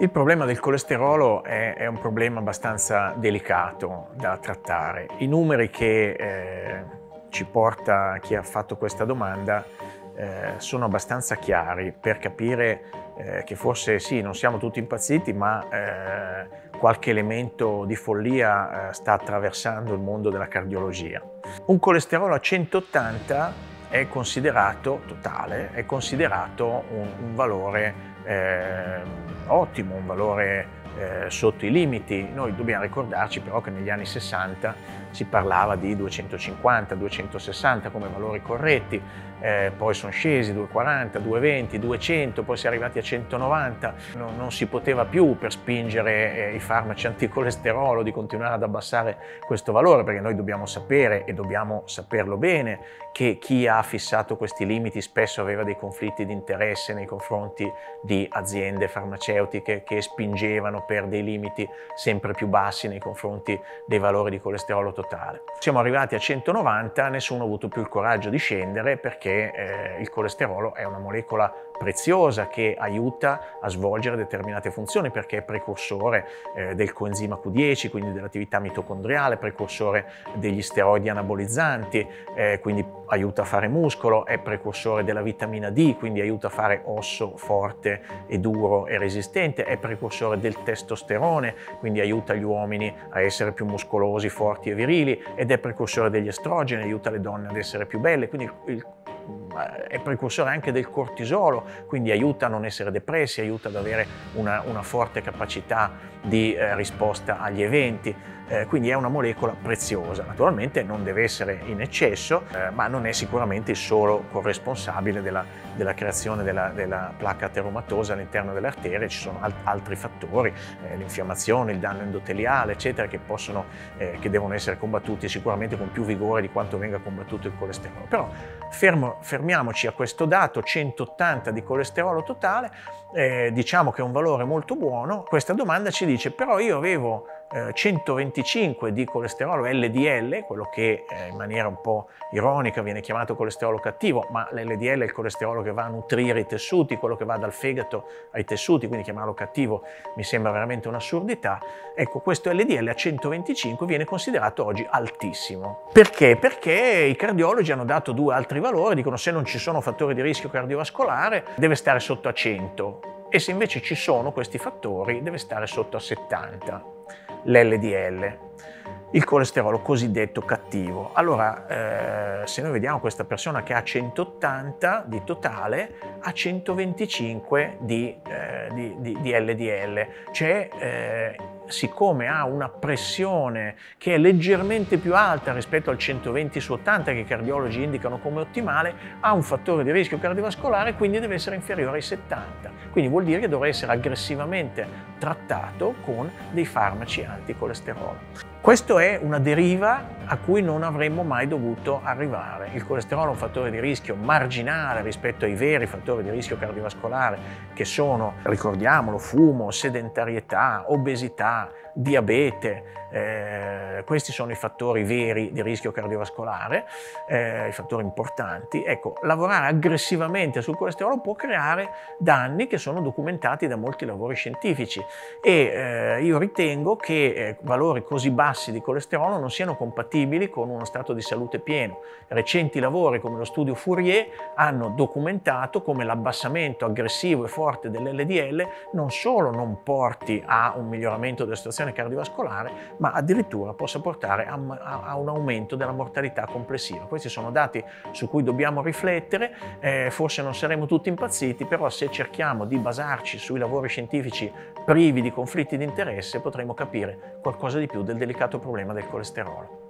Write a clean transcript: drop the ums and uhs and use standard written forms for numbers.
Il problema del colesterolo è un problema abbastanza delicato da trattare. I numeri che ci porta chi ha fatto questa domanda sono abbastanza chiari per capire che forse sì, non siamo tutti impazziti, ma qualche elemento di follia sta attraversando il mondo della cardiologia. Un colesterolo a 180 è considerato totale, è considerato un valore ottimo, un valore sotto i limiti. Noi dobbiamo ricordarci però che negli anni 60 si parlava di 250, 260 come valori corretti, poi sono scesi 240, 220, 200, poi si è arrivati a 190. Non si poteva più, per spingere i farmaci anticolesterolo, di continuare ad abbassare questo valore, perché noi dobbiamo sapere, e dobbiamo saperlo bene, che chi ha fissato questi limiti spesso aveva dei conflitti di interesse nei confronti di aziende farmaceutiche che spingevano per dei limiti sempre più bassi nei confronti dei valori di colesterolo totale. Siamo arrivati a 190, nessuno ha avuto più il coraggio di scendere, perché il colesterolo è una molecola preziosa che aiuta a svolgere determinate funzioni, perché è precursore del coenzima Q10, quindi dell'attività mitocondriale, precursore degli steroidi anabolizzanti, quindi aiuta a fare muscolo, è precursore della vitamina D, quindi aiuta a fare osso forte e duro e resistente, è precursore del testosterone, quindi aiuta gli uomini a essere più muscolosi, forti e virili, ed è precursore degli estrogeni, aiuta le donne ad essere più belle, quindi è precursore anche del cortisolo, quindi aiuta a non essere depressi, aiuta ad avere una forte capacità di risposta agli eventi, quindi è una molecola preziosa. Naturalmente non deve essere in eccesso, ma non è sicuramente il solo corresponsabile della creazione della placca ateromatosa all'interno delle arterie. Ci sono altri fattori, l'infiammazione, il danno endoteliale, eccetera, che devono essere combattuti sicuramente con più vigore di quanto venga combattuto il colesterolo. Però fermiamoci a questo dato 180 di colesterolo totale, diciamo che è un valore molto buono. Questa domanda ci dice: però io avevo 125 di colesterolo LDL, quello che in maniera un po' ironica viene chiamato colesterolo cattivo, ma l'LDL è il colesterolo che va a nutrire i tessuti, quello che va dal fegato ai tessuti, quindi chiamarlo cattivo mi sembra veramente un'assurdità. Ecco, questo LDL a 125 viene considerato oggi altissimo. Perché? Perché i cardiologi hanno dato due altri valori, dicono: se non ci sono fattori di rischio cardiovascolare deve stare sotto a 100, e se invece ci sono questi fattori deve stare sotto a 70. L'LDL, il colesterolo cosiddetto cattivo. Allora, se noi vediamo questa persona che ha 180 di totale, ha 125 di LDL, cioè siccome ha una pressione che è leggermente più alta rispetto al 120 su 80 che i cardiologi indicano come ottimale, ha un fattore di rischio cardiovascolare, quindi deve essere inferiore ai 70. Quindi vuol dire che dovrà essere aggressivamente trattato con dei farmaci anticolesterolo. Questa è una deriva a cui non avremmo mai dovuto arrivare. Il colesterolo è un fattore di rischio marginale rispetto ai veri fattori di rischio cardiovascolare, che sono, ricordiamolo, fumo, sedentarietà, obesità, diabete. Questi sono i fattori veri di rischio cardiovascolare, i fattori importanti. Ecco, lavorare aggressivamente sul colesterolo può creare danni che sono documentati da molti lavori scientifici, e io ritengo che valori così bassi di colesterolo non siano compatibili con uno stato di salute pieno. Recenti lavori come lo studio Fourier hanno documentato come l'abbassamento aggressivo e forte dell'LDL non solo non porti a un miglioramento della situazione cardiovascolare, ma addirittura possa portare a un aumento della mortalità complessiva. Questi sono dati su cui dobbiamo riflettere, forse non saremo tutti impazziti, però se cerchiamo di basarci sui lavori scientifici privi di conflitti di interesse potremo capire qualcosa di più del delicato problema del colesterolo.